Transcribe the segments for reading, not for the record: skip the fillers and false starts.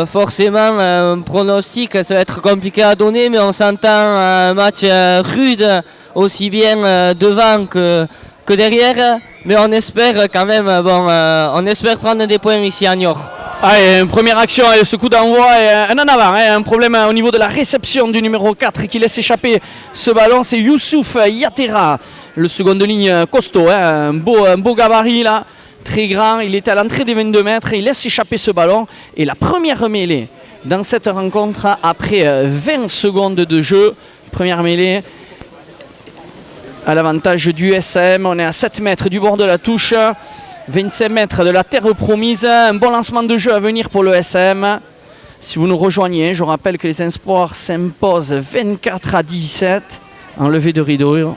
Forcément, un pronostic, ça va être compliqué à donner, mais on s'entend un match rude, aussi bien devant que derrière. Mais on espère quand même, on espère prendre des points ici à Niort. Allez, une première action, ce coup d'envoi, un en avant, un problème au niveau de la réception du numéro 4 qui laisse échapper ce ballon, c'est Youssouf Yatera, le second de ligne costaud, un beau gabarit là. Très grand, il est à l'entrée des 22 mètres, il laisse échapper ce ballon. Et la première mêlée dans cette rencontre, après 20 secondes de jeu, première mêlée à l'avantage du SM. On est à 7 mètres du bord de la touche, 25 mètres de la terre promise. Un bon lancement de jeu à venir pour le SM. Si vous nous rejoignez, je rappelle que les Espoirs s'imposent 24-17 en levée de rideau.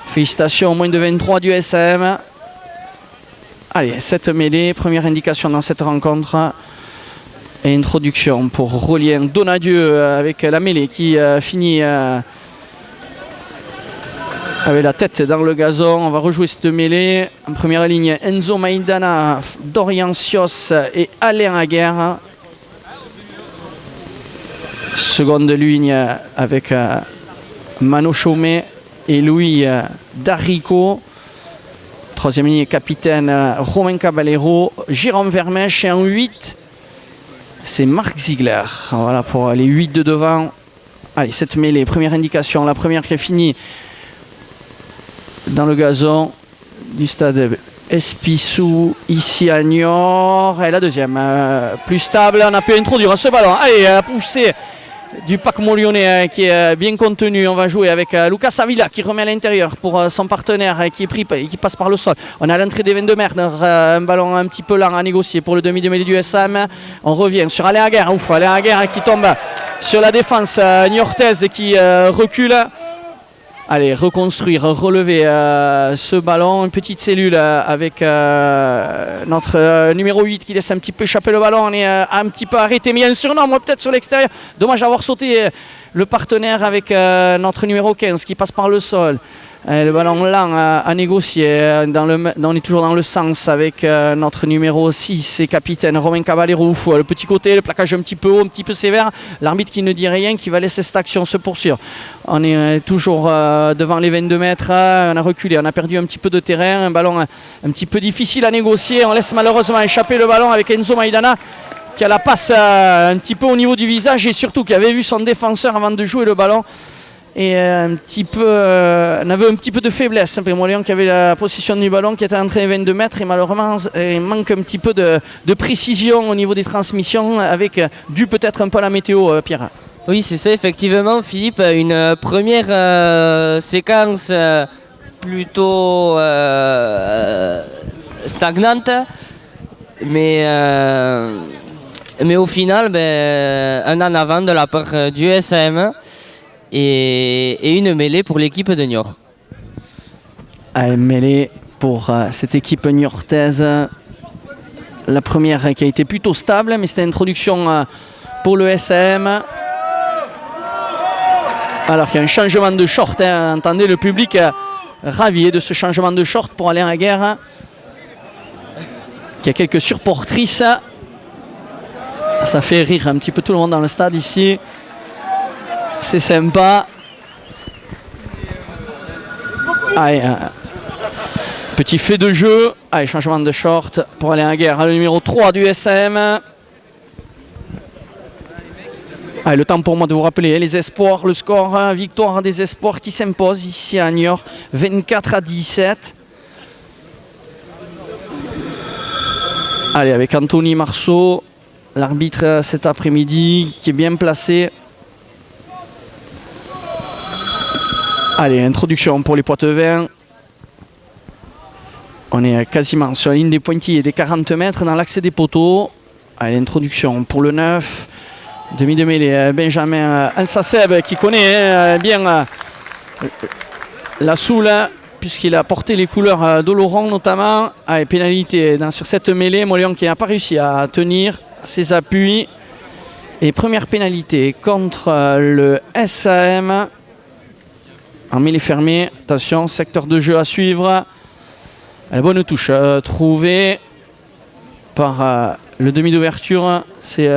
Félicitations au moins de 23 du SM. Allez, cette mêlée, première indication dans cette rencontre. Et introduction pour Rolien Donadieu avec la mêlée qui finit avec la tête dans le gazon. On va rejouer cette mêlée. En première ligne, Enzo Maïdana, Dorian Sios et Alain Aguerre. Seconde ligne avec Mano Chaumet et Louis Darico. Troisième ligne, capitaine Romain Caballero, Jérôme Vermèche. Et en 8, c'est Marc Ziegler. Voilà pour les 8 de devant. Allez, cette mêlée, première indication. La première qui est finie dans le gazon du stade Espissou, ici à Niort. Et la deuxième, plus stable. On a pu introduire ce ballon. Allez, pousser du Pac-Mo lyonnais qui est bien contenu. On va jouer avec Lucas Avila qui remet à l'intérieur pour son partenaire qui est pris et qui passe par le sol. On est à l'entrée des 22 mètres, un ballon un petit peu lent à négocier pour le demi de mêlée du SM. On revient sur Alain Aguerre. Ouf, Alain Aguerre qui tombe sur la défense niortaise qui recule. Allez, reconstruire, relever ce ballon, une petite cellule avec notre numéro 8 qui laisse un petit peu échapper le ballon. On est un petit peu arrêté, mais il y a un surnombre peut-être sur l'extérieur. Dommage d'avoir sauté le partenaire avec notre numéro 15 qui passe par le sol. Le ballon lent à négocier. On est toujours dans le sens avec notre numéro 6 et capitaine Romain Caballero. Le petit côté, le plaquage un petit peu haut, un petit peu sévère. L'arbitre qui ne dit rien, qui va laisser cette action se poursuivre. On est toujours devant les 22 mètres. On a reculé, on a perdu un petit peu de terrain. Un ballon un petit peu difficile à négocier. On laisse malheureusement échapper le ballon avec Enzo Maïdana qui a la passe un petit peu au niveau du visage et surtout qui avait vu son défenseur avant de jouer le ballon. Et on avait un petit peu de faiblesse. Moléon qui avait la possession du ballon, qui était entré à 22 mètres et malheureusement il manque un petit peu de précision au niveau des transmissions avec dû peut-être un peu à la météo, Pierre. Oui, c'est ça, effectivement, Philippe. Une première séquence plutôt stagnante, mais au final, un en avant de la part du SM. Et une mêlée pour l'équipe de Niort. Une mêlée pour cette équipe niortaise. La première qui a été plutôt stable, mais c'était une introduction pour le SM. Alors qu'il y a un changement de short. Entendez le public ravi de ce changement de short pour Alain Aguerre. Qui a quelques surportrices. Ça fait rire un petit peu tout le monde dans le stade ici. C'est sympa. Allez, petit fait de jeu. Allez, changement de short pour aller en guerre. Le numéro 3 du SM. Allez, le temps pour moi de vous rappeler les Espoirs. Le score, victoire des Espoirs qui s'impose ici à Niort. 24-17. Allez, avec Anthony Marceau, l'arbitre cet après-midi qui est bien placé. Allez, introduction pour les Poitevins. On est quasiment sur la ligne des pointillés des 40 mètres dans l'accès des poteaux. Allez, introduction pour le 9. Demi de mêlée, Benjamin Alsaceb qui connaît bien la Soule puisqu'il a porté les couleurs d'Oloron notamment. Allez, pénalité sur cette mêlée. Moléon qui n'a pas réussi à tenir ses appuis. Et première pénalité contre le SAM. En mêlée fermée, attention, secteur de jeu à suivre. La bonne touche trouvée par le demi d'ouverture. C'est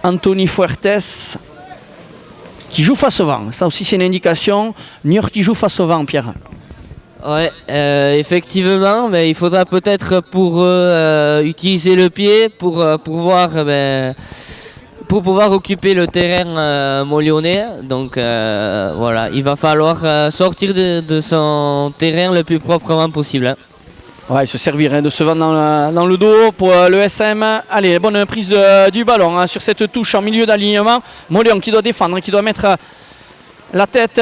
Anthony Fuertes qui joue face au vent. Ça aussi c'est une indication. Niort qui joue face au vent, Pierre. Ouais, effectivement, mais il faudra peut-être pour eux utiliser le pied pour pouvoir occuper le terrain molyonnais. Donc voilà, il va falloir sortir de son terrain le plus proprement possible. Hein. Ouais, il se servirait de ce vent dans le dos pour le SM. Allez, bonne prise du ballon hein, sur cette touche en milieu d'alignement. Mollyon qui doit défendre, qui doit mettre la tête,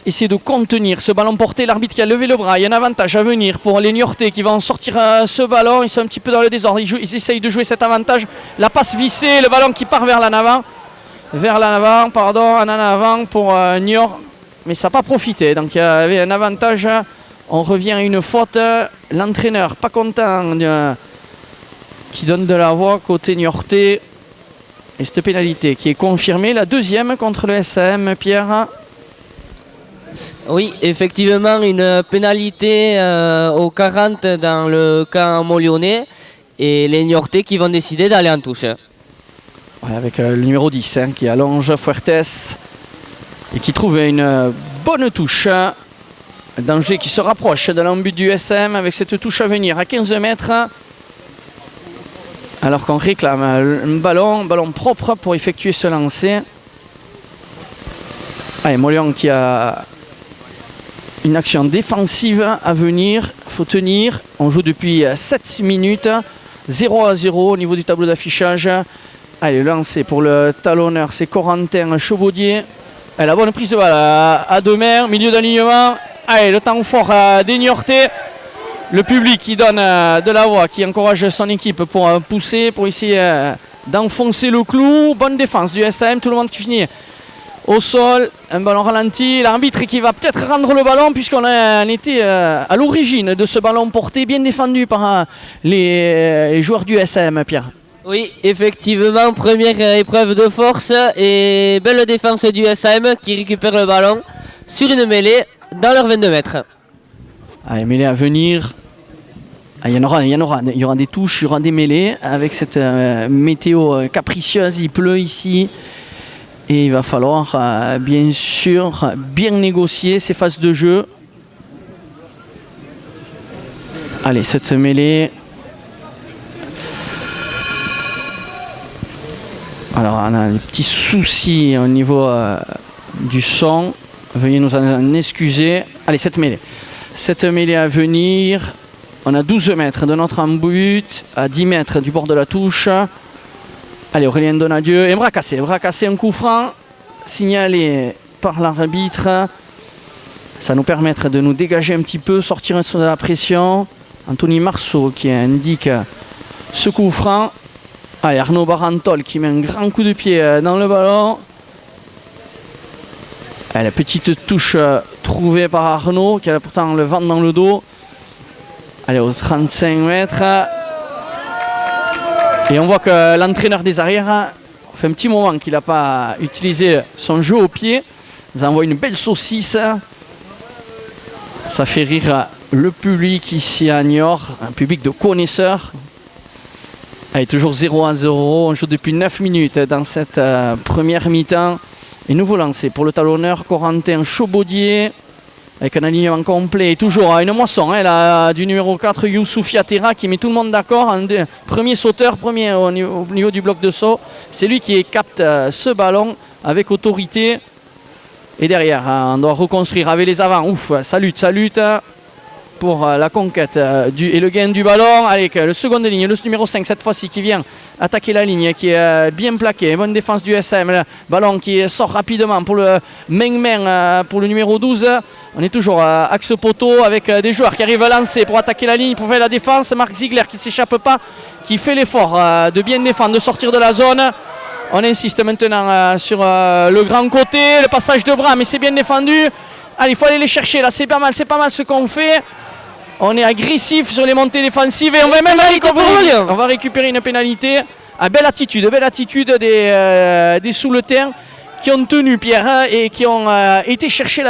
essayer de contenir ce ballon porté. L'arbitre qui a levé le bras. Il y a un avantage à venir pour les Niortais qui vont sortir ce ballon. Ils sont un petit peu dans le désordre. Ils essayent de jouer cet avantage. La passe vissée, le ballon qui part vers l'en avant. En avant pour Niort. Mais ça n'a pas profité. Donc il y avait un avantage. On revient à une faute. L'entraîneur, pas content, qui donne de la voix côté Niortais. Et cette pénalité qui est confirmée, la deuxième contre le SM, Pierre. Oui, effectivement, une pénalité au 40 dans le camp molyonnais. Et les Niortais qui vont décider d'aller en touche. Ouais, avec le numéro 10 hein, qui allonge Fuertes et qui trouve une bonne touche. Danger qui se rapproche de l'embut du SM avec cette touche à venir à 15 mètres. Alors qu'on réclame un ballon propre pour effectuer ce lancer. Allez, Mollyon qui a une action défensive à venir. Il faut tenir. On joue depuis 7 minutes. 0-0 au niveau du tableau d'affichage. Allez, le lancer pour le talonneur, c'est Corentin Chevaudier. La bonne prise de balle à deux mains, milieu d'alignement. Allez, le temps fort des Niortais. Le public qui donne de la voix, qui encourage son équipe pour pousser, pour essayer d'enfoncer le clou. Bonne défense du SM, tout le monde qui finit au sol. Un ballon ralenti. L'arbitre qui va peut-être rendre le ballon puisqu'on était à l'origine de ce ballon porté, bien défendu par les joueurs du SM, Pierre. Oui, effectivement, première épreuve de force et belle défense du SM qui récupère le ballon sur une mêlée dans leurs 22 mètres. Allez, mêlée à venir. Il y aura des touches, il y aura des mêlées avec cette météo capricieuse. Il pleut ici et il va falloir bien sûr bien négocier ces phases de jeu. Allez, cette mêlée. Alors on a des petits soucis au niveau du son. Veuillez nous en excuser. Allez, cette mêlée à venir. On a 12 mètres de notre embut, à 10 mètres du bord de la touche. Allez, Aurélien Donadieu. Et Bracassé, un coup franc signalé par l'arbitre. Ça nous permettra de nous dégager un petit peu, sortir de la pression. Anthony Marceau qui indique ce coup franc. Allez, Arnaud Barantol qui met un grand coup de pied dans le ballon. Allez, la petite touche trouvée par Arnaud qui a pourtant le vent dans le dos. Allez, aux 35 mètres. Et on voit que l'entraîneur des arrières fait un petit moment qu'il n'a pas utilisé son jeu au pied. Il nous envoie une belle saucisse. Ça fait rire le public ici à Niort, un public de connaisseurs. Allez, toujours 0-0, on joue depuis 9 minutes dans cette première mi-temps. Et nouveau lancé pour le talonneur Corentin Chevaudier avec un alignement complet. Et toujours une moisson là, du numéro 4, Youssouf Yatera, qui met tout le monde d'accord. Premier sauteur, premier au niveau du bloc de saut. C'est lui qui capte ce ballon avec autorité. Et derrière, on doit reconstruire avec les avants. Ouf, ça lutte pour la conquête et le gain du ballon avec le second de ligne, le numéro 5 cette fois-ci qui vient attaquer la ligne, qui est bien plaqué. Bonne défense du SM, le ballon qui sort rapidement pour le main pour le numéro 12. On est toujours axe poteau avec des joueurs qui arrivent à lancer pour attaquer la ligne, pour faire la défense. Marc Ziegler qui ne s'échappe pas, qui fait l'effort de bien défendre, de sortir de la zone. On insiste maintenant sur le grand côté, le passage de bras, mais c'est bien défendu. Allez, il faut aller les chercher là, c'est pas mal ce qu'on fait. On est agressif sur les montées défensives et on va même récupérer une pénalité. Belle attitude des sous-le-terrain qui ont tenu Pierre et qui ont été chercher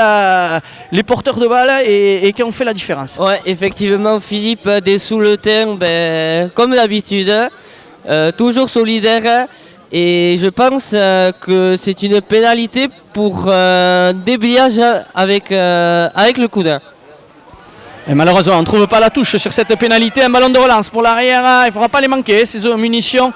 les porteurs de balles et qui ont fait la différence. Ouais, effectivement Philippe, des sous-le-terrain, comme d'habitude, toujours solidaire Et je pense que c'est une pénalité pour débliage avec le coude. Et malheureusement, on ne trouve pas la touche sur cette pénalité. Un ballon de relance pour l'arrière. Il ne faudra pas les manquer, ces munitions.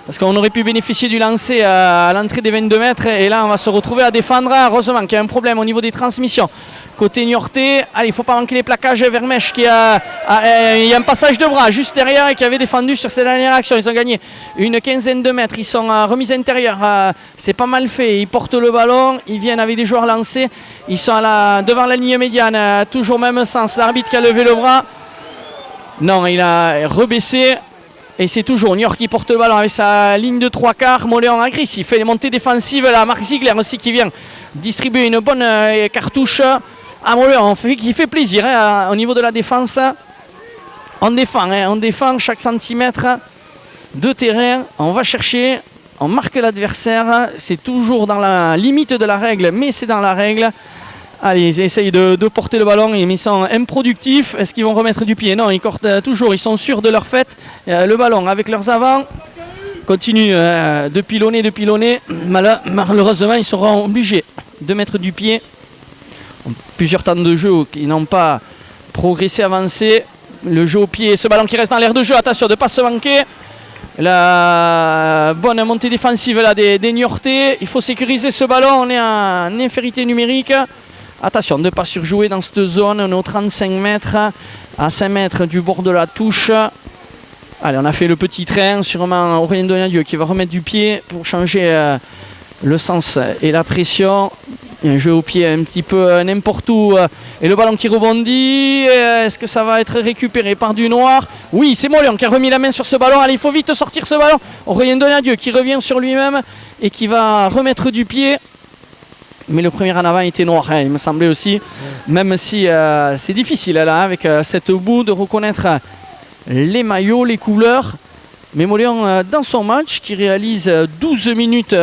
Parce qu'on aurait pu bénéficier du lancer à l'entrée des 22 mètres. Et là, on va se retrouver à défendre. Heureusement qu'il y a un problème au niveau des transmissions. Côté Niortais, allez, il ne faut pas manquer les plaquages. Vermèche il y a un passage de bras juste derrière et qui avait défendu sur cette dernière action. Ils ont gagné une quinzaine de mètres. Ils sont en remise intérieure. C'est pas mal fait. Ils portent le ballon. Ils viennent avec des joueurs lancés. Ils sont devant la ligne médiane. Toujours même sens. L'arbitre qui a levé le bras. Non, il a rebaissé. Et c'est toujours Niort qui porte le ballon avec sa ligne de 3/4. Moléon agressif. Fait les montées défensives. Là, Marc Ziegler aussi qui vient distribuer une bonne cartouche à Moléon. Qui fait plaisir au niveau de la défense. On défend chaque centimètre de terrain. On va chercher. On marque l'adversaire. C'est toujours dans la limite de la règle, mais c'est dans la règle. Allez, ils essayent de porter le ballon, mais ils sont improductifs. Est-ce qu'ils vont remettre du pied? Non, ils cortent toujours, ils sont sûrs de leur fait. Le ballon avec leurs avants continue de pilonner. Malheureusement, ils seront obligés de mettre du pied. Plusieurs temps de jeu qui n'ont pas progressé, avancé. Le jeu au pied, ce ballon qui reste dans l'air de jeu. Attention de ne pas se manquer. La bonne montée défensive là, des Niortais. Il faut sécuriser ce ballon, on est en infériorité numérique. Attention de ne pas surjouer dans cette zone, on est aux 35 mètres, à 5 mètres du bord de la touche. Allez, on a fait le petit train, sûrement Aurélien Donadieu qui va remettre du pied pour changer le sens et la pression. Il y a un jeu au pied un petit peu n'importe où. Et le ballon qui rebondit, est-ce que ça va être récupéré par du noir? Oui, c'est Moléon qui a remis la main sur ce ballon. Allez, il faut vite sortir ce ballon. Aurélien Donadieu qui revient sur lui-même et qui va remettre du pied. Mais le premier en avant était noir, il me semblait aussi. Même si c'est difficile là, avec cette boue, de reconnaître les maillots, les couleurs. Mais Moléon, dans son match, qui réalise 12 minutes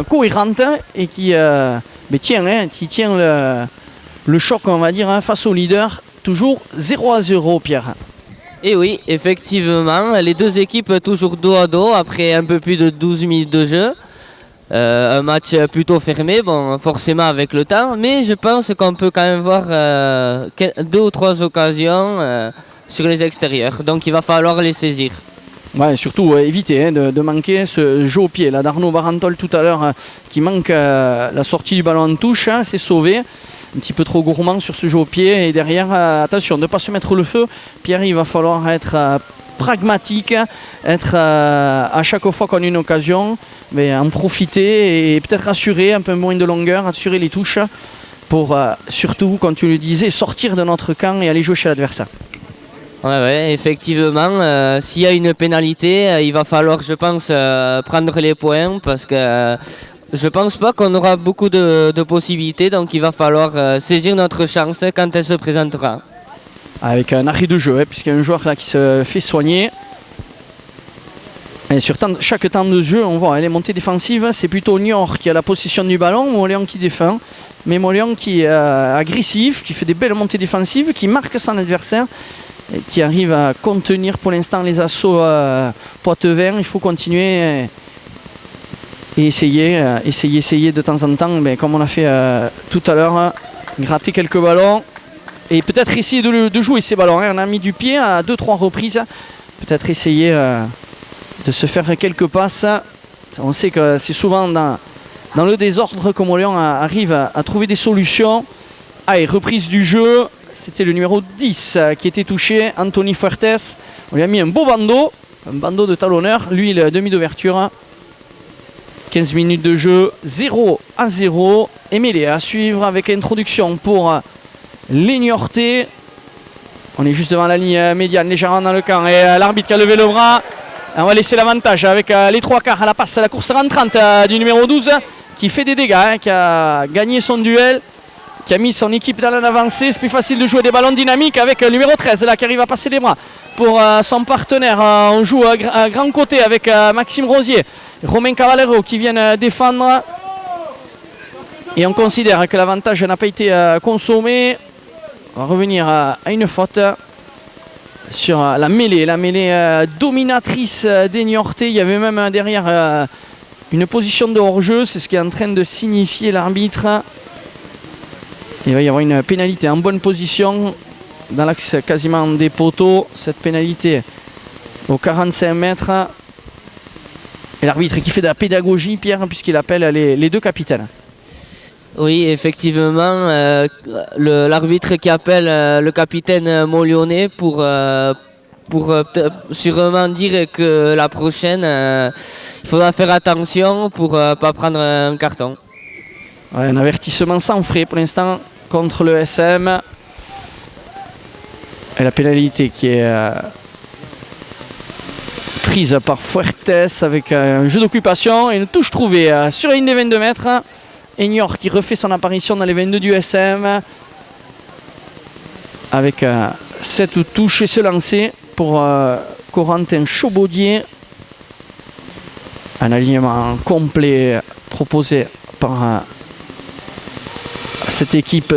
cohérentes et qui tient le choc, on va dire, face au leader. Toujours 0-0, Pierre. Et oui, effectivement, les deux équipes toujours dos à dos après un peu plus de 12 minutes de jeu. Un match plutôt fermé, bon, forcément avec le temps, mais je pense qu'on peut quand même voir 2 ou 3 occasions sur les extérieurs. Donc il va falloir les saisir. Ouais, surtout éviter de manquer ce jeu au pied. Là, d'Arnaud Barantol tout à l'heure qui manque la sortie du ballon en touche, c'est sauvé. Un petit peu trop gourmand sur ce jeu au pied. Et derrière, attention de ne pas se mettre le feu. Pierre, il va falloir être pragmatique, être à chaque fois qu'on a une occasion, mais en profiter et peut-être assurer un peu moins de longueur, assurer les touches pour surtout, comme tu le disais, sortir de notre camp et aller jouer chez l'adversaire. Ouais, effectivement, s'il y a une pénalité, il va falloir, je pense, prendre les points parce que je pense pas qu'on aura beaucoup de possibilités, donc il va falloir saisir notre chance quand elle se présentera. Avec un arrêt de jeu, puisqu'il y a un joueur là qui se fait soigner. Et sur chaque temps de jeu, on voit les montées défensives, c'est plutôt Niort qui a la possession du ballon, Moléon qui défend. Mais Moléon qui est agressif, qui fait des belles montées défensives, qui marque son adversaire, et qui arrive à contenir pour l'instant les assauts Poitevin. Il faut continuer et essayer de temps en temps, comme on a fait tout à l'heure, gratter quelques ballons. Et peut-être essayer de jouer ces ballons. On a mis du pied à 2-3 reprises. Peut-être essayer de se faire quelques passes. On sait que c'est souvent dans le désordre que Moléon arrive à trouver des solutions. Allez, reprise du jeu. C'était le numéro 10 qui était touché, Anthony Fuertes. On lui a mis un beau bandeau de talonneur. Lui, il a demi d'ouverture. 15 minutes de jeu, 0-0. Émilé à suivre avec introduction pour les Niortais. On est juste devant la ligne médiane, légèrement dans le camp. Et l'arbitre qui a levé le bras. On va laisser l'avantage avec les 3/4 à la passe, la course rentrante du numéro 12 qui fait des dégâts, qui a gagné son duel, qui a mis son équipe dans l'avancée. C'est plus facile de jouer des ballons dynamiques avec le numéro 13 là, qui arrive à passer les bras pour son partenaire. On joue à grand côté avec Maxime Rosier, Romain Cavallero qui viennent défendre. Et on considère que l'avantage n'a pas été consommé. On va revenir à une faute sur la mêlée dominatrice des Niortais. Il y avait même derrière une position de hors-jeu, c'est ce qui est en train de signifier l'arbitre. Il va y avoir une pénalité en bonne position dans l'axe quasiment des poteaux. Cette pénalité aux 45 mètres. Et l'arbitre qui fait de la pédagogie, Pierre, puisqu'il appelle les deux capitaines. Oui, effectivement, l'arbitre qui appelle le capitaine Molyonnais pour sûrement dire que la prochaine, il faudra faire attention pour ne pas prendre un carton. Ouais, un avertissement sans frais pour l'instant contre le SM. Et la pénalité qui est prise par Fuertes avec un jeu d'occupation et une touche trouvée sur la ligne des 22 mètres. Niort qui refait son apparition dans les 22 du SM avec cette touche et ce lancer pour Corentin Chobaudier. Un alignement complet proposé par cette équipe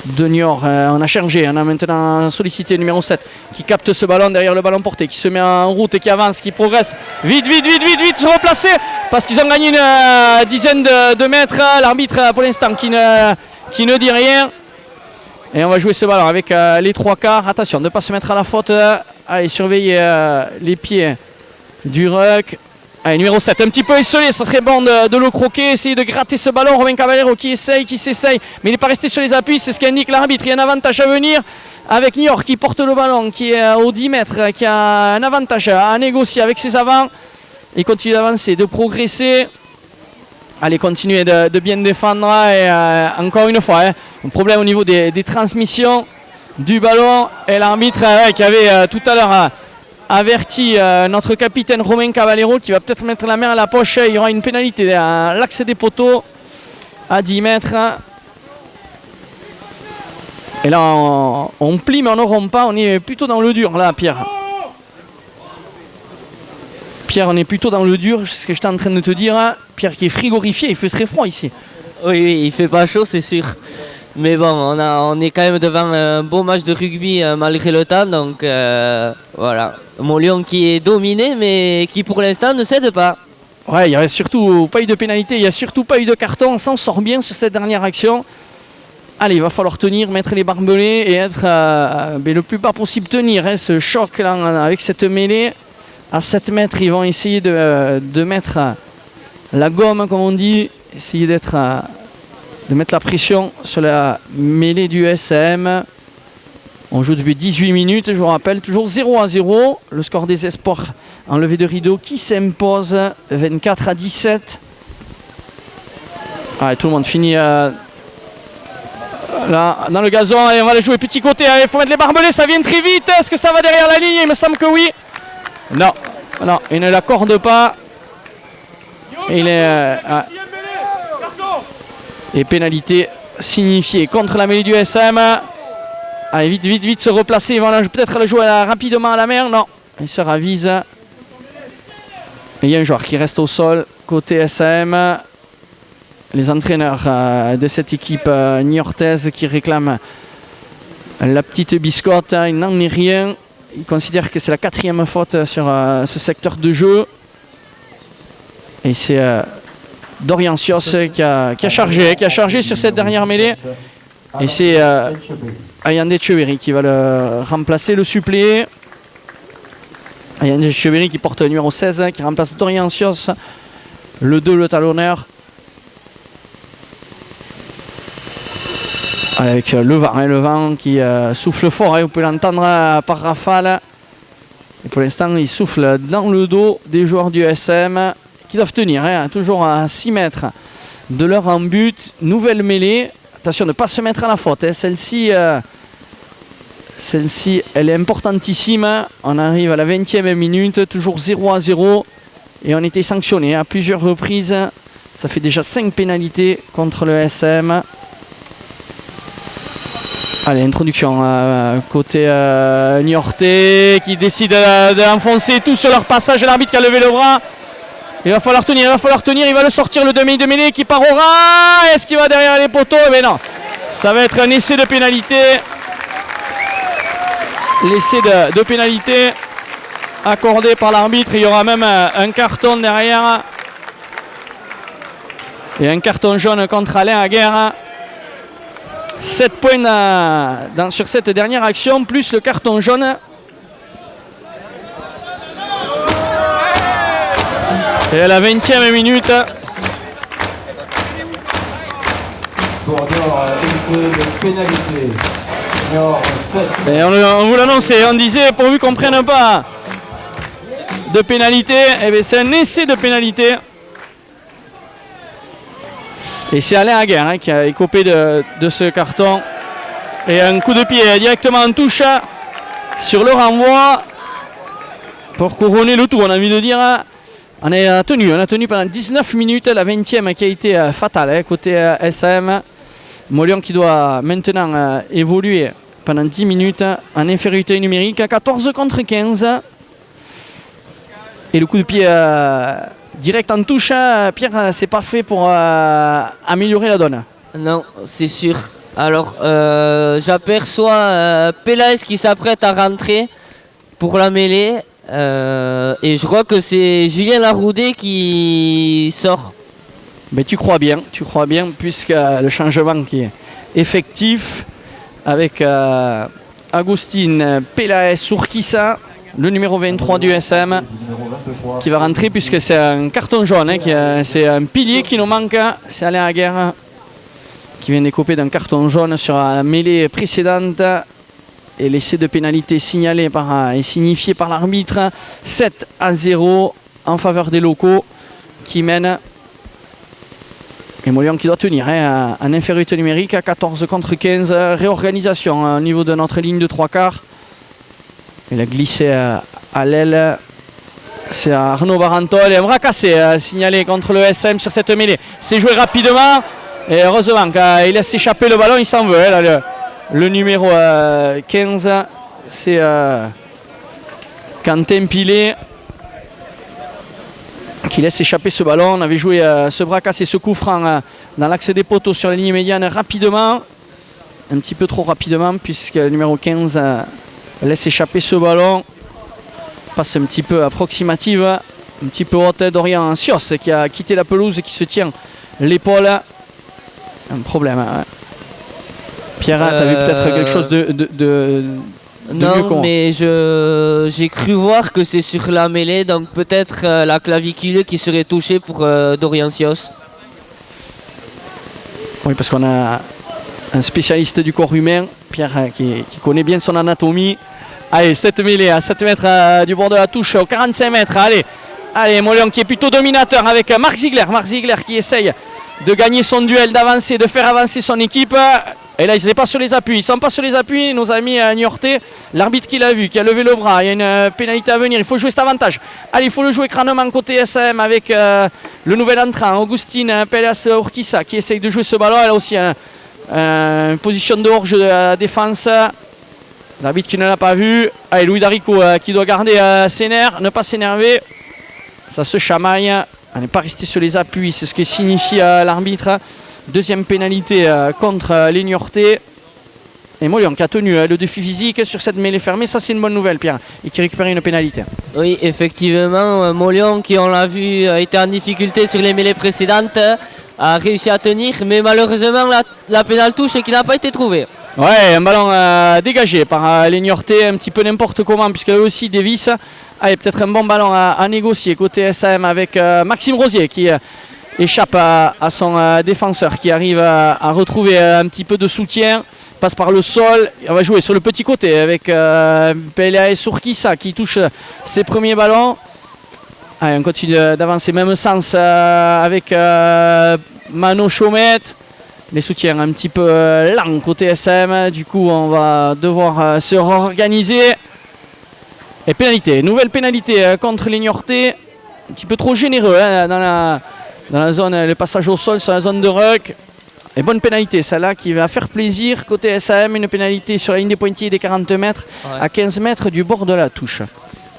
de Niort. On a changé, on a maintenant sollicité le numéro 7 qui capte ce ballon derrière le ballon porté, qui se met en route et qui avance, qui progresse. Vite, se replacer parce qu'ils ont gagné une dizaine de mètres. L'arbitre pour l'instant qui ne dit rien. Et on va jouer ce ballon avec les trois quarts. Attention de ne pas se mettre à la faute. Allez, surveiller les pieds du ruck. Allez, numéro 7, un petit peu esselé, ça serait bon de le croquer, essayer de gratter ce ballon. Romain Caballero qui s'essaye, mais il n'est pas resté sur les appuis, c'est ce qu'indique l'arbitre. Il y a un avantage à venir avec Niort qui porte le ballon, qui est aux 10 mètres, qui a un avantage à négocier avec ses avants. Il continue d'avancer, de progresser. Allez, continuer de bien défendre. Et encore une fois, un problème au niveau des transmissions du ballon. Et l'arbitre qui avait tout à l'heure averti notre capitaine Romain Caballero qui va peut-être mettre la main à la poche. Il y aura une pénalité à l'axe des poteaux à 10 mètres. Et là on plie mais on ne rompt pas. On est plutôt dans le dur là, Pierre. Pierre, on est plutôt dans le dur, c'est ce que j'étais en train de te dire. Pierre qui est frigorifié, il fait très froid ici. Oui, il fait pas chaud, c'est sûr. Mais bon, on est quand même devant un beau match de rugby malgré le temps. Donc voilà, Montlion qui est dominé mais qui pour l'instant ne cède pas. Ouais, il n'y a surtout pas eu de pénalité, il n'y a surtout pas eu de carton. On s'en sort bien sur cette dernière action. Allez, il va falloir tenir, mettre les barbelés et être le plus bas possible tenir ce choc là avec cette mêlée. À 7 mètres, ils vont essayer de mettre la gomme, comme on dit, essayer de mettre la pression sur la mêlée du SM. On joue depuis 18 minutes, je vous rappelle, toujours 0-0. Le score des espoirs en levée de rideau qui s'impose 24-17. Allez, tout le monde finit là dans le gazon et on va les jouer petit côté. Il faut mettre les barbelés, ça vient très vite. Est-ce que ça va derrière la ligne? Il me semble que oui. Non, il ne l'accorde pas. Il est et pénalité signifiée contre la mêlée du SM. Allez, vite, se replacer. Ils vont peut-être le jouer rapidement à la mer. Non, il se ravise. Et il y a un joueur qui reste au sol côté SM. Les entraîneurs de cette équipe niortaise qui réclament la petite biscotte. Il n'en est rien. Il considère que c'est la 4e faute sur ce secteur de jeu. Et c'est Dorian Sios qui a chargé sur cette dernière mêlée. Et c'est Ayande Echeverry qui va le remplacer, le suppléer. Ayande Echeverry qui porte le numéro 16, qui remplace Dorian Sios, le 2, le talonneur. Avec le vent qui souffle fort, vous pouvez l'entendre par rafale. Et pour l'instant, il souffle dans le dos des joueurs du SM qui doivent tenir, toujours à 6 mètres de leur en but. Nouvelle mêlée. Attention de ne pas se mettre à la faute. Celle-ci, elle est importantissime. On arrive à la 20e minute, toujours 0-0. Et on était sanctionné à plusieurs reprises. Ça fait déjà 5 pénalités contre le SM. Allez, introduction côté niortais qui décide d'enfoncer tout sur leur passage. L'arbitre qui a levé le bras. Il va falloir tenir, il va le sortir le demi de mêlée qui part au ras. Est-ce qu'il va derrière les poteaux? Mais non, ça va être un essai de pénalité. L'essai de pénalité accordé par l'arbitre. Il y aura même un carton derrière. Et un carton jaune contre Alain Aguerre. 7 points sur cette dernière action, plus le carton jaune. Et à la 20e minute. Pour Niort, essai de pénalité. Niort 7. Et on vous l'annonçait, on disait pourvu qu'on ne prenne pas de pénalité, et bien c'est un essai de pénalité. Et c'est Alain Aguerre qui a écopé de ce carton. Et un coup de pied directement en touche sur le renvoi pour couronner le tout, on a envie de dire. On a tenu pendant 19 minutes, la 20e qui a été fatale côté SM. Mauléon qui doit maintenant évoluer pendant 10 minutes en infériorité numérique, 14 contre 15. Et le coup de pied direct en touche, Pierre, c'est pas fait pour améliorer la donne. Non, c'est sûr. Alors, j'aperçois Pélaes qui s'apprête à rentrer pour la mêlée. Et je crois que c'est Julien Laroudé qui sort. Mais tu crois bien, puisque le changement qui est effectif avec Agustin Pélaes Urquiza, le numéro 23 du SM, qui va rentrer puisque c'est un carton jaune, c'est un pilier qui nous manque, c'est Alain Aguerre qui vient d'écoper d'un carton jaune sur la mêlée précédente. Et l'essai de pénalité signalé et signifié par l'arbitre, 7-0 en faveur des locaux qui mènent. Et Mauléon qui doit tenir en infériorité numérique à 14 contre 15. Réorganisation au niveau de notre ligne de 3/4. Il a glissé à l'aile. C'est Arnaud Barantol et un bras cassé signalé contre le SM sur cette mêlée. C'est joué rapidement et heureusement qu'il laisse échapper le ballon, il s'en veut. Là, le numéro 15, c'est Quentin Pilet qui laisse échapper ce ballon. On avait joué ce bras cassé, ce coup franc dans l'axe des poteaux sur la ligne médiane rapidement. Un petit peu trop rapidement puisque le numéro 15 laisse échapper ce ballon. Passe un petit peu approximative, un petit peu haute. Dorian Sios qui a quitté la pelouse et qui se tient l'épaule. Un problème. Pierre, tu as vu peut-être quelque chose de non, mais j'ai cru voir que c'est sur la mêlée, donc peut-être la clavicule qui serait touchée pour Dorian Sios. Oui, parce qu'on a un spécialiste du corps humain, Pierre, qui connaît bien son anatomie. Allez, cette mêlée à 7 mètres du bord de la touche, au 45 mètres. Allez, Mauléon qui est plutôt dominateur avec Marc Ziegler. Marc Ziegler qui essaye de gagner son duel, d'avancer, de faire avancer son équipe. Et là, ils ne sont pas sur les appuis. Ils ne sont pas sur les appuis, nos amis niortais. L'arbitre qui l'a vu, qui a levé le bras. Il y a une pénalité à venir. Il faut jouer cet avantage. Allez, il faut le jouer crânement côté SM avec le nouvel entrant, Augustin Pélaes Urquiza, qui essaye de jouer ce ballon. Elle a aussi une position de hors-jeu de la défense. L'arbitre qui ne l'a pas vu. Allez, Louis Darico qui doit garder ses nerfs, ne pas s'énerver. Ça se chamaille. On n'est pas resté sur les appuis. C'est ce que signifie l'arbitre. Deuxième pénalité contre les Niortais. Et Mauléon qui a tenu le défi physique sur cette mêlée fermée. Ça, c'est une bonne nouvelle, Pierre. Et qui récupère une pénalité. Oui, effectivement. Mauléon, qui on l'a vu, a été en difficulté sur les mêlées précédentes, a réussi à tenir. Mais malheureusement, la pénale touche qui n'a pas été trouvée. Ouais, un ballon dégagé par les Niortais, un petit peu n'importe comment, puisque eux aussi dévissent. Allez, peut-être un bon ballon à négocier côté SM avec Maxime Rosier qui échappe à son défenseur, qui arrive à retrouver un petit peu de soutien. Passe par le sol. On va jouer sur le petit côté avec Pélaes Urquiza qui touche ses premiers ballons. Allez, on continue d'avancer, même sens avec Mano Chaumette. Les soutiens un petit peu lents côté SM. Du coup, on va devoir se réorganiser. Et pénalité, nouvelle pénalité contre les Niortais. Un petit peu trop généreux dans la zone, le passage au sol sur la zone de ruck. Et bonne pénalité, celle-là qui va faire plaisir côté SM. Une pénalité sur la ligne des pointillés des 40 mètres, ouais, à 15 mètres du bord de la touche.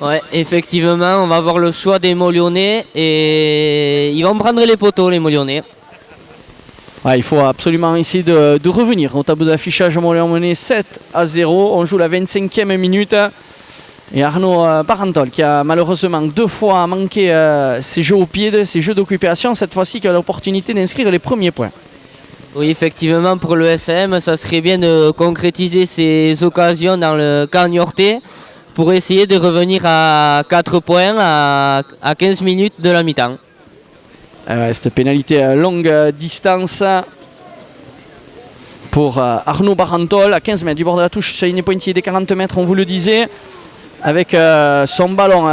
Ouais, effectivement, on va voir le choix des Molyonnais et ils vont prendre les poteaux, les Molyonnais. Ouais, il faut absolument essayer de revenir au tableau d'affichage. Mauléon mené 7-0. On joue la 25e minute. Et Arnaud Barantol qui a malheureusement 2 fois manqué ses jeux au pied, ses jeux d'occupation, cette fois-ci qui a l'opportunité d'inscrire les premiers points. Oui, effectivement, pour le SM, ça serait bien de concrétiser ces occasions dans le camp niortais pour essayer de revenir à 4 points à 15 minutes de la mi-temps. Cette pénalité à longue distance pour Arnaud Barantol à 15 mètres du bord de la touche sur une pointille des 40 mètres, on vous le disait, avec son ballon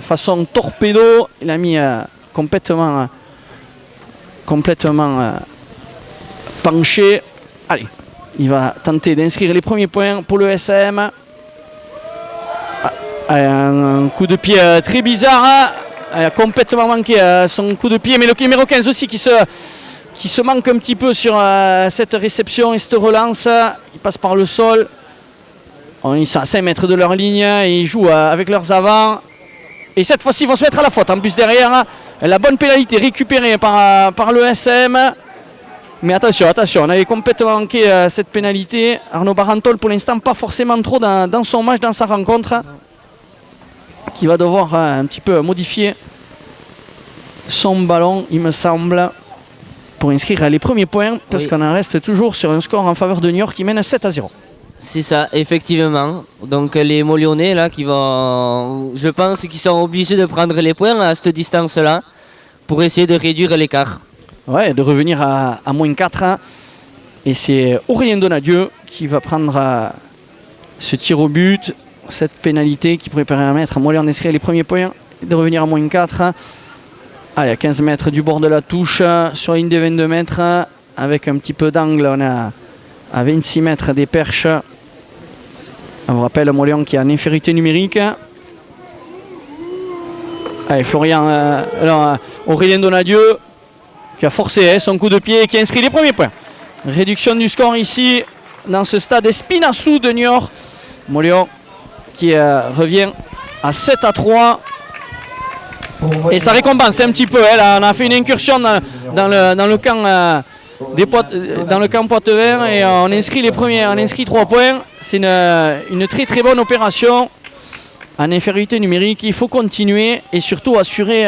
façon torpedo. Il a mis complètement penché. Allez, il va tenter d'inscrire les premiers points pour le SM. Un coup de pied très bizarre. Il a complètement manqué son coup de pied, mais le numéro 15 aussi qui se manque un petit peu sur cette réception et cette relance. Il passe par le sol. Ils sont à 5 mètres de leur ligne et ils jouent avec leurs avants. Et cette fois-ci, ils vont se mettre à la faute. En plus, derrière, la bonne pénalité récupérée par le SM. Mais attention, on avait complètement manqué cette pénalité. Arnaud Barantol, pour l'instant, pas forcément trop dans son match, dans sa rencontre. Qui va devoir un petit peu modifier son ballon, il me semble, pour inscrire les premiers points, parce qu'on en reste toujours sur un score en faveur de Niort qui mène 7-0. C'est ça, effectivement. Donc les Molyonnais, là, qui vont, je pense qu'ils sont obligés de prendre les points à cette distance-là pour essayer de réduire l'écart. Ouais, de revenir à moins 4. Et c'est Aurélien Donadieu qui va prendre ce tir au but, cette pénalité qui pourrait permettre à Montréal d'inscrire les premiers points et de revenir à moins 4. Allez, à 15 mètres du bord de la touche, sur la ligne des 22 mètres, avec un petit peu d'angle, on est à 26 mètres des perches. On vous rappelle Montréal qui est en infériorité numérique. Allez, Aurélien Donadieu qui a forcé son coup de pied et qui a inscrit les premiers points. Réduction du score ici dans ce stade Espinassou de Niort. Montréal qui revient à 7-3. Et ça récompense un petit peu. Là, on a fait une incursion dans le camp dans le camp Poitevin et on inscrit les premiers, on inscrit 3 points. C'est une très très bonne opération en infériorité numérique. Il faut continuer et surtout assurer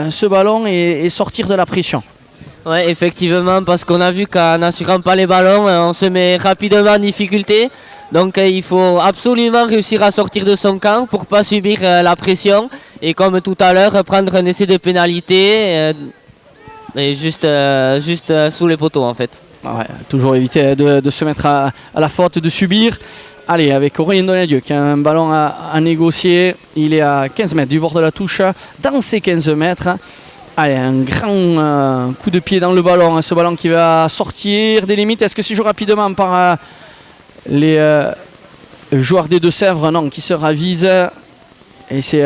ce ballon et sortir de la pression. Oui, effectivement, parce qu'on a vu qu'en n'assurant pas les ballons, on se met rapidement en difficulté. Donc il faut absolument réussir à sortir de son camp pour ne pas subir la pression. Et comme tout à l'heure, prendre un essai de pénalité et juste sous les poteaux en fait. Ouais, toujours éviter de se mettre à la faute, de subir. Allez, avec Aurélien Donadieu qui a un ballon à négocier. Il est à 15 mètres du bord de la touche. Dans ces 15 mètres, allez, un grand coup de pied dans le ballon. Ce ballon qui va sortir des limites. Est-ce que c'est joué rapidement par les joueurs des Deux-Sèvres? Non, qui se ravisent. Et c'est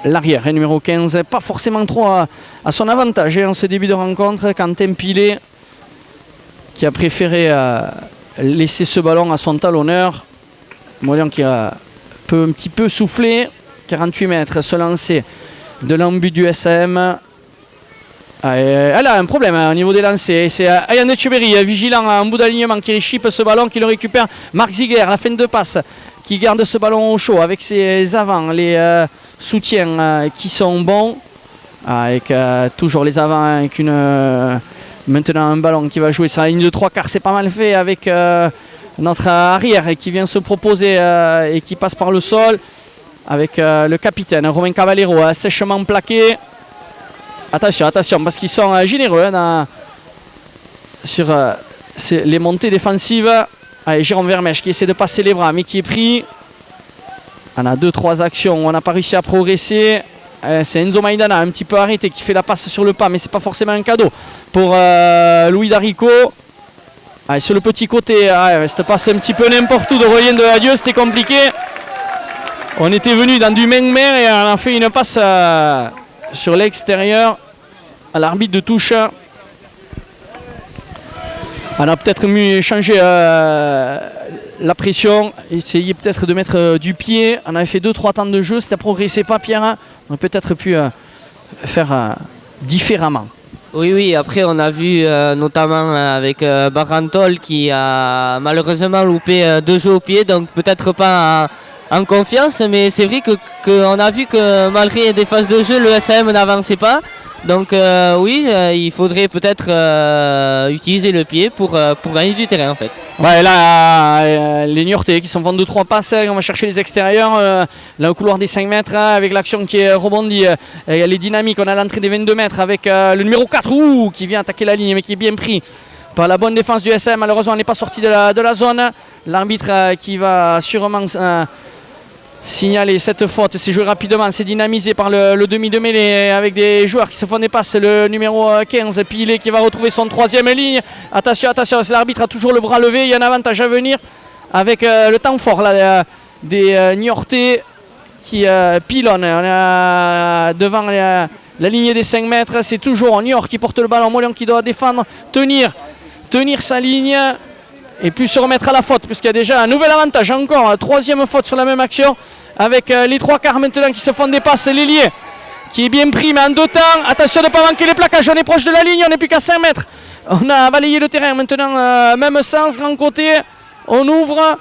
l'arrière, numéro 15. Pas forcément trop à son avantage en ce début de rencontre. Quentin Pilet qui a préféré laisser ce ballon à son talonneur. Moyen qui peut un petit peu souffler. 48 mètres, se lancer de l'embut du SM. Elle a un problème au niveau des lancers. C'est Ayane Echeverry, vigilant en bout d'alignement, qui réchippe ce ballon, qui le récupère. Marc Ziger, la fin de passe, qui garde ce ballon au chaud avec ses avants, les soutiens qui sont bons. Avec toujours les avants, avec maintenant un ballon qui va jouer sur la ligne de 3/4. C'est pas mal fait avec notre arrière qui vient se proposer et qui passe par le sol. Avec le capitaine Romain Cavallero, sèchement plaqué. Attention, parce qu'ils sont généreux sur les montées défensives. Allez, Jérôme Vermèche qui essaie de passer les bras, mais qui est pris. On a 2-3 actions, on n'a pas réussi à progresser. C'est Enzo Maidana, un petit peu arrêté, qui fait la passe sur le pas, mais c'est pas forcément un cadeau pour Louis Darico. Allez, sur le petit côté, cette passe un petit peu n'importe où de Aurélien Donadieu, c'était compliqué. On était venu dans du main-main et on a fait une passe sur l'extérieur à l'arbitre de touche. On a peut-être mieux changé la pression, essayer peut-être de mettre du pied. On avait fait 2-3 temps de jeu, si ça ne progressait pas, Pierre, on aurait peut-être pu faire différemment. Oui, après on a vu notamment avec Barantol qui a malheureusement loupé 2 jeux au pied, donc peut-être pas en confiance, mais c'est vrai qu'on a vu que malgré des phases de jeu, le SM n'avançait pas. Donc oui, il faudrait peut-être utiliser le pied pour gagner du terrain en fait. Ouais, là, les Niortais qui sont vendus 2-3 passes, on va chercher les extérieurs, là au couloir des 5 mètres, avec l'action qui est rebondie, les dynamiques, on a l'entrée des 22 mètres avec le numéro 4 qui vient attaquer la ligne mais qui est bien pris par la bonne défense du SM. Malheureusement, on n'est pas sorti de la zone. L'arbitre qui va sûrement signaler cette faute, c'est joué rapidement, c'est dynamisé par le demi de mêlée avec des joueurs qui se font des passes. Le numéro 15, Pilet, qui va retrouver son 3e ligne. Attention, l'arbitre a toujours le bras levé, il y a un avantage à venir avec le temps fort là, des Niortais qui pilonnent. On est devant la ligne des 5 mètres, c'est toujours Niort qui porte le ballon, Molion qui doit défendre, tenir sa ligne et puis se remettre à la faute, puisqu'il y a déjà un nouvel avantage, encore 3e faute sur la même action, avec les 3/4 maintenant qui se font des passes, l'ailier qui est bien pris mais en 2 temps, attention de ne pas manquer les plaquages, on est proche de la ligne, on n'est plus qu'à 5 mètres, on a balayé le terrain maintenant, même sens, grand côté, on ouvre,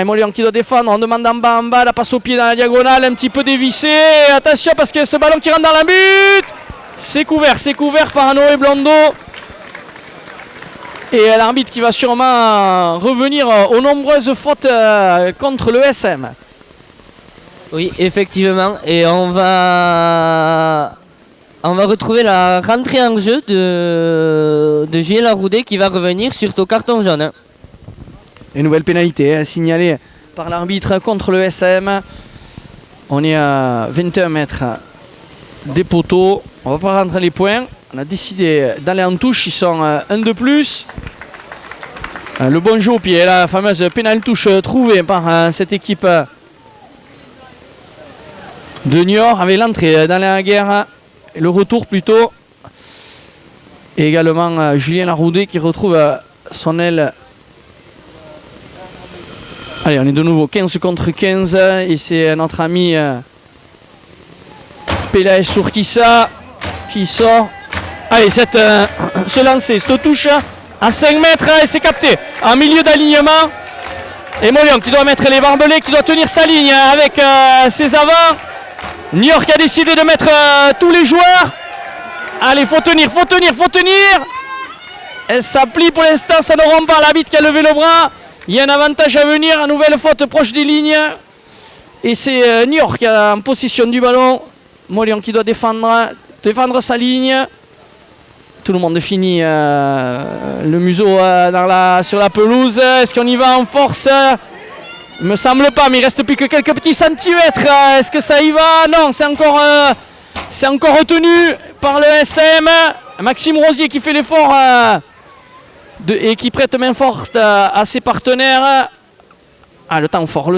Molion qui doit défendre, on demande en bas, la passe au pied dans la diagonale, un petit peu dévissé, attention parce que ce ballon qui rentre dans la but, c'est couvert par Noé Blondeau. Et l'arbitre qui va sûrement revenir aux nombreuses fautes contre le SM. Oui, effectivement. Et on va retrouver la rentrée en jeu de Julien Laroudé qui va revenir sur au carton jaune. Une nouvelle pénalité signalée par l'arbitre contre le SM. On est à 21 mètres des poteaux. On va pas rentrer les points. On a décidé d'aller en touche, ils sont un de plus. Le bon jeu au pied, la fameuse pénale touche trouvée par cette équipe de Niort avec l'entrée dans la guerre et le retour plutôt. Et également Julien Laroudé qui retrouve son aile. Allez, on est de nouveau 15 contre 15 et c'est notre ami Pelaez Sourkissa qui sort. Allez, ce lancer, cette touche à 5 mètres et c'est capté en milieu d'alignement. Et Molion qui doit mettre les barbelés, qui doit tenir sa ligne avec ses avants. Niort qui a décidé de mettre tous les joueurs. Allez, faut tenir. Elle s'applique pour l'instant, ça ne rompt pas. L'arbitre qui a levé le bras. Il y a un avantage à venir, une nouvelle faute proche des lignes. Et c'est Niort qui est en possession du ballon. Molion qui doit défendre sa ligne. Tout le monde finit le museau sur la pelouse. Est-ce qu'on y va en force? Il me semble pas, mais il reste plus que quelques petits centimètres. Est-ce que ça y va? Non, c'est encore retenu par le SM. Maxime Rosier qui fait l'effort et qui prête main forte à ses partenaires. Le temps fort,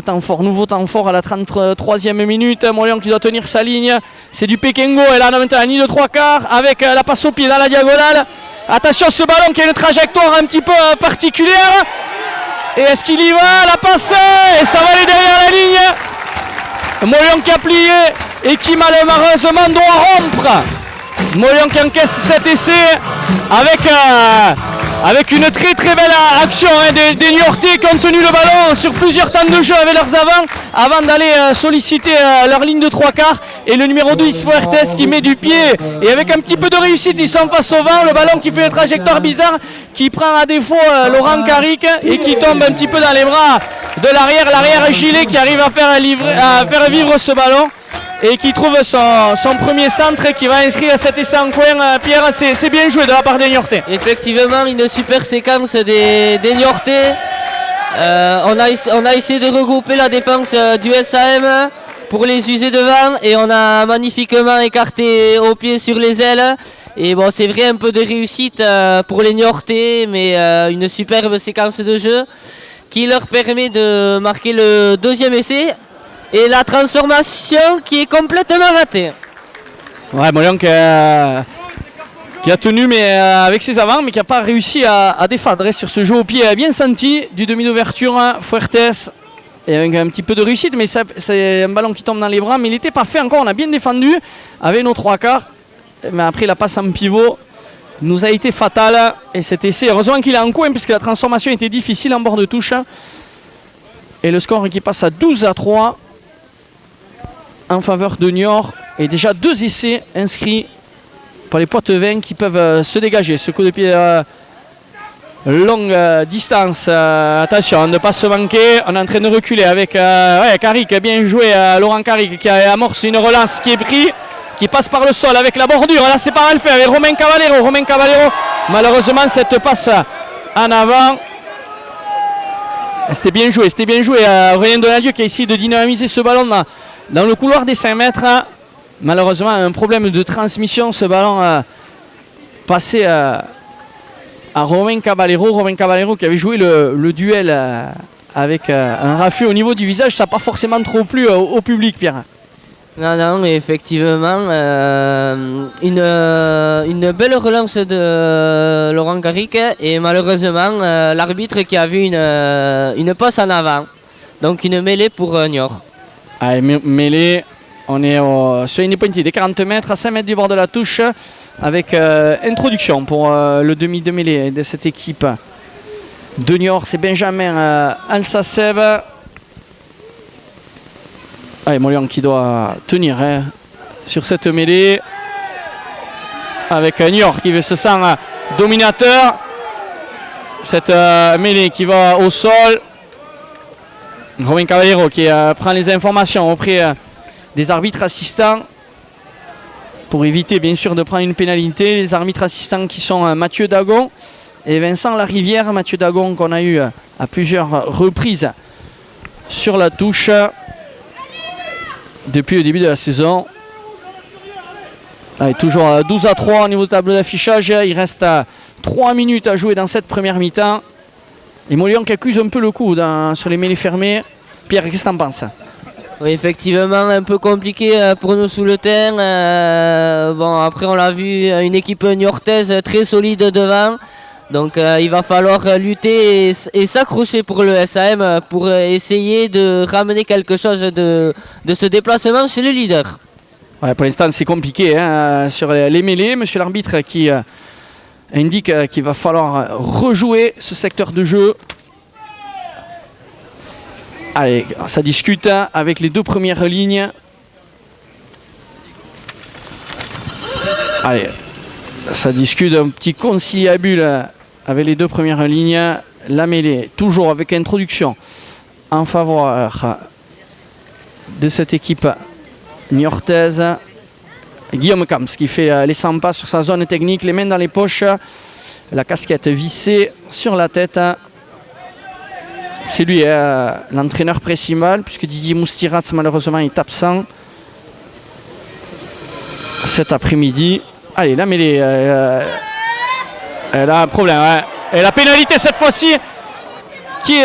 nouveau temps fort à la 33e minute. Molion qui doit tenir sa ligne. C'est du Pekengo. Et là, on a maintenant un nid de 3/4 avec la passe au pied dans la diagonale. Attention, ce ballon qui a une trajectoire un petit peu particulière. Et est-ce qu'il y va? La passe, et ça va aller derrière la ligne. Molion qui a plié et qui malheureusement doit rompre. Molion qui encaisse cet essai avec une très belle action des Niortais qui ont tenu le ballon sur plusieurs temps de jeu avec leurs avants avant d'aller solliciter leur ligne de 3/4. Et le numéro 10, Fuertes, qui met du pied et avec un petit peu de réussite, ils sont face au vent. Le ballon qui fait une trajectoire bizarre, qui prend à défaut Laurent Caric et qui tombe un petit peu dans les bras de l'arrière gilet qui arrive à faire vivre ce ballon. Et qui trouve son premier centre qui va inscrire cet essai en coin. Pierre, c'est bien joué de la part des Niortais. Effectivement, une super séquence des Niortais. On a essayé de regrouper la défense du SAM pour les user devant et on a magnifiquement écarté au pied sur les ailes. Et bon, c'est vrai, un peu de réussite pour les Niortais, mais une superbe séquence de jeu qui leur permet de marquer le 2e essai. Et la transformation qui est complètement ratée. Ouais, Molion qui a tenu mais avec ses avants, mais qui n'a pas réussi à défendre sur ce jeu au pied bien senti du demi d'ouverture. Fuertes, et avec un petit peu de réussite, mais c'est un ballon qui tombe dans les bras, mais il n'était pas fait encore. On a bien défendu avec nos 3/4, mais après la passe en pivot nous a été fatale. Et cet essai, heureusement qu'il est en coin, puisque la transformation était difficile en bord de touche. Et le score qui passe à 12-3 en faveur de Niort. Et déjà 2 essais inscrits par les Poitevins qui peuvent se dégager. Ce coup de pied longue distance. Attention, ne pas se manquer. On est en train de reculer avec Carrick. Bien joué, Laurent Carrick qui a amorcé une relance qui est prise, qui passe par le sol avec la bordure. Là, c'est pas mal fait avec Romain Cavallero. Romain Cavallero, malheureusement, cette passe en avant. C'était bien joué. Aurélien Donadieu qui a essayé de dynamiser ce ballon dans le couloir des 5 mètres. Malheureusement, un problème de transmission. Ce ballon passé à Romain Cavallero. Romain Cavallero qui avait joué le duel avec un rafut au niveau du visage. Ça n'a pas forcément trop plu au public, Pierre. Non, mais effectivement, une belle relance de Laurent Carrick et malheureusement l'arbitre qui a vu une passe en avant. Donc une mêlée pour Niort. Allez, mêlée, on est sur une pointée des 40 mètres à 5 mètres du bord de la touche avec introduction pour le demi de mêlée de cette équipe de Niort. C'est Benjamin Alsaceb. Allez, Molian qui doit tenir sur cette mêlée avec Niort qui se sent dominateur. Cette mêlée qui va au sol. Romain Cavallero qui prend les informations auprès des arbitres assistants pour éviter bien sûr de prendre une pénalité. Les arbitres assistants qui sont Mathieu Dagon et Vincent Larivière. Mathieu Dagon qu'on a eu à plusieurs reprises sur la touche depuis le début de la saison. Allez, toujours 12-3 au niveau de tableau d'affichage. Il reste 3 minutes à jouer dans cette première mi-temps. Et Molian qui accuse un peu le coup sur les mêlées fermées. Pierre, qu'est-ce que tu en penses? Oui, effectivement, un peu compliqué pour nous sous le terrain. Bon, après, on l'a vu, une équipe niortaise très solide devant. Donc, il va falloir lutter et s'accrocher pour le SAM pour essayer de ramener quelque chose de ce déplacement chez le leader. Ouais, pour l'instant, c'est compliqué sur les mêlées. Monsieur l'arbitre qui indique qu'il va falloir rejouer ce secteur de jeu. Allez, ça discute avec les 2 premières lignes. Allez, ça discute un petit conciliabule avec les 2 premières lignes. La mêlée, toujours avec introduction en faveur de cette équipe niortaise. Guillaume Camps qui fait les 100 pas sur sa zone technique, les mains dans les poches, la casquette vissée sur la tête. C'est lui l'entraîneur principal puisque Didier Moustirat malheureusement est absent cet après-midi. Allez, la mêlée, elle a un problème. Ouais. Et la pénalité cette fois-ci, qui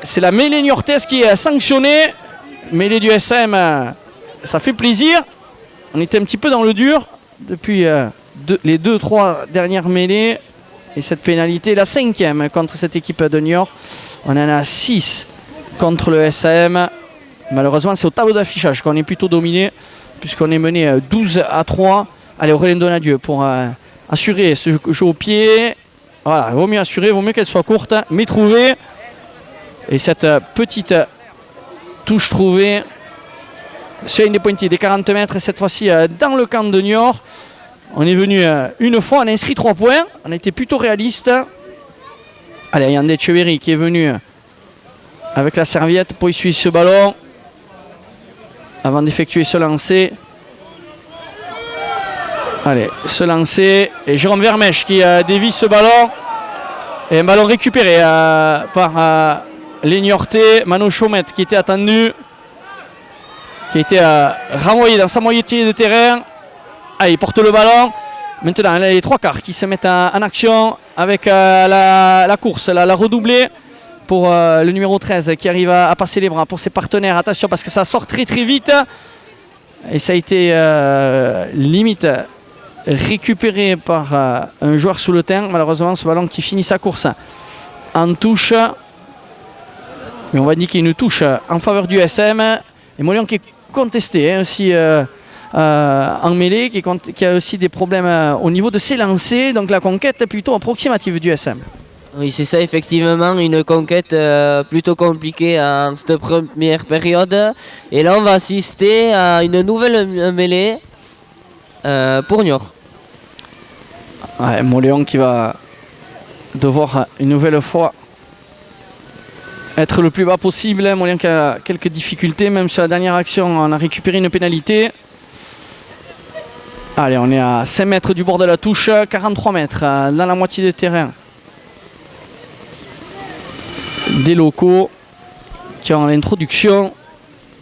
c'est la mêlée niortaise qui est sanctionnée. Mêlée du SM, ça fait plaisir. On était un petit peu dans le dur depuis les 2-3 dernières mêlées. Et cette pénalité, la 5e contre cette équipe de Niort. On en a 6 contre le SAM. Malheureusement, c'est au tableau d'affichage qu'on est plutôt dominé, puisqu'on est mené 12-3. Allez, Aurélien Donadieu pour assurer ce jeu au pied. Voilà, il vaut mieux assurer, il vaut mieux qu'elle soit courte, mais trouvée. Et cette petite touche trouvée sur une des pointées des 40 mètres, cette fois-ci dans le camp de Niort. On est venu une fois, on a inscrit 3 points. On a été plutôt réaliste. Allez, Yann Etcheverry qui est venu avec la serviette pour essuyer ce ballon avant d'effectuer ce lancer. Allez, ce lancer. Et Jérôme Vermèche qui dévie ce ballon. Et un ballon récupéré par les Niortais. Mano Chaumette qui était attendu, qui a été renvoyé dans sa moitié de terrain. Allez, il porte le ballon. Maintenant, les 3 quarts qui se mettent en action avec la course, la redoublée pour le numéro 13 qui arrive à passer les bras pour ses partenaires. Attention parce que ça sort très très vite. Et ça a été limite récupéré par un joueur sous le terrain. Malheureusement, ce ballon qui finit sa course en touche. Mais on va indiquer une touche en faveur du SM. Et Molian qui est contesté aussi en mêlée, qui a aussi des problèmes au niveau de ses lancers. Donc la conquête est plutôt approximative du SM. Oui, c'est ça, effectivement, une conquête plutôt compliquée en cette première période. Et là, on va assister à une nouvelle mêlée pour Niort. Ouais, Mauléon qui va devoir une nouvelle fois être le plus bas possible. Mauléon qui a quelques difficultés, même sur la dernière action, on a récupéré une pénalité. Allez, on est à 5 mètres du bord de la touche, 43 mètres dans la moitié de terrain. Des locaux qui ont l'introduction.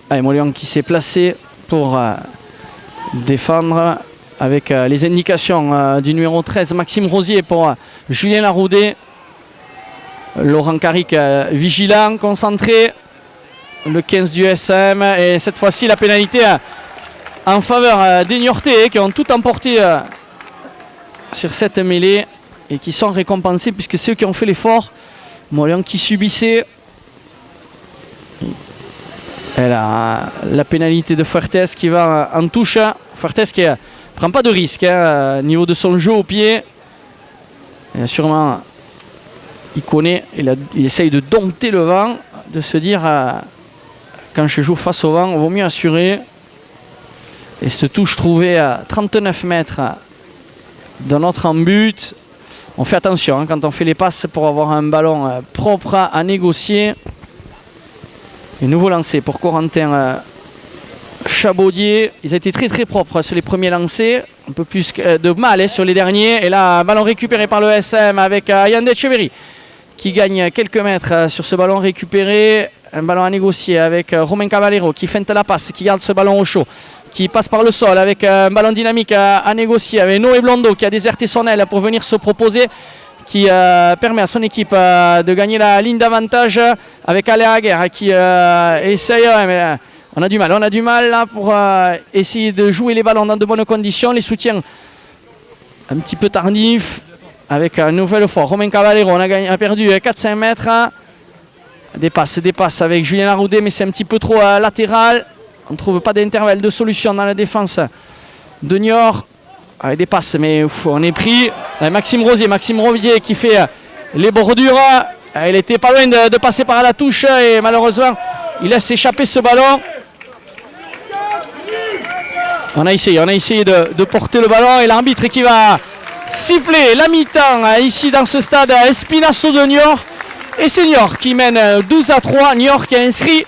Allez, Mauléon qui s'est placé pour défendre avec les indications du numéro 13 Maxime Rosier pour Julien Laroudé. Laurent Caric vigilant, concentré. Le 15 du SM et cette fois-ci la pénalité en faveur des Niortais qui ont tout emporté sur cette mêlée et qui sont récompensés puisque c'est eux qui ont fait l'effort. Mauléon qui subissait. Et la pénalité de Fuertes qui va en touche. Fuertes qui ne prend pas de risque niveau de son jeu au pied. Et sûrement, il connaît, il essaye de dompter le vent, de se dire quand je joue face au vent, il vaut mieux assurer. Et cette touche trouvée à 39 mètres de notre en-but. On fait attention quand on fait les passes pour avoir un ballon propre à négocier. Et nouveau lancer pour Corentin Chabaudier. Ils ont été très très propres sur les premiers lancers. Un peu plus de mal sur les derniers. Et là, ballon récupéré par le SM avec Yann Etcheverry qui gagne quelques mètres sur ce ballon récupéré. Un ballon à négocier avec Romain Caballero qui feinte la passe, qui garde ce ballon au chaud, qui passe par le sol avec un ballon dynamique à négocier avec Noé Blondeau qui a déserté son aile pour venir se proposer, qui permet à son équipe de gagner la ligne d'avantage avec Alain Aguerre qui essaye, mais on a du mal là pour essayer de jouer les ballons dans de bonnes conditions, les soutiens un petit peu tardifs avec une nouvelle fois Romain Caballero, on a perdu 4-5 mètres, des passes avec Julien Laroudé mais c'est un petit peu trop latéral. On ne trouve pas d'intervalle de solution dans la défense de Niort. Avec des passes, mais on est pris. Maxime Rosier qui fait les bordures. Il était pas loin de passer par la touche et malheureusement, il laisse échapper ce ballon. On a essayé de porter le ballon et l'arbitre qui va siffler la mi-temps ici dans ce stade Espinasso de Niort. Et c'est Niort qui mène 12-3. Niort qui a inscrit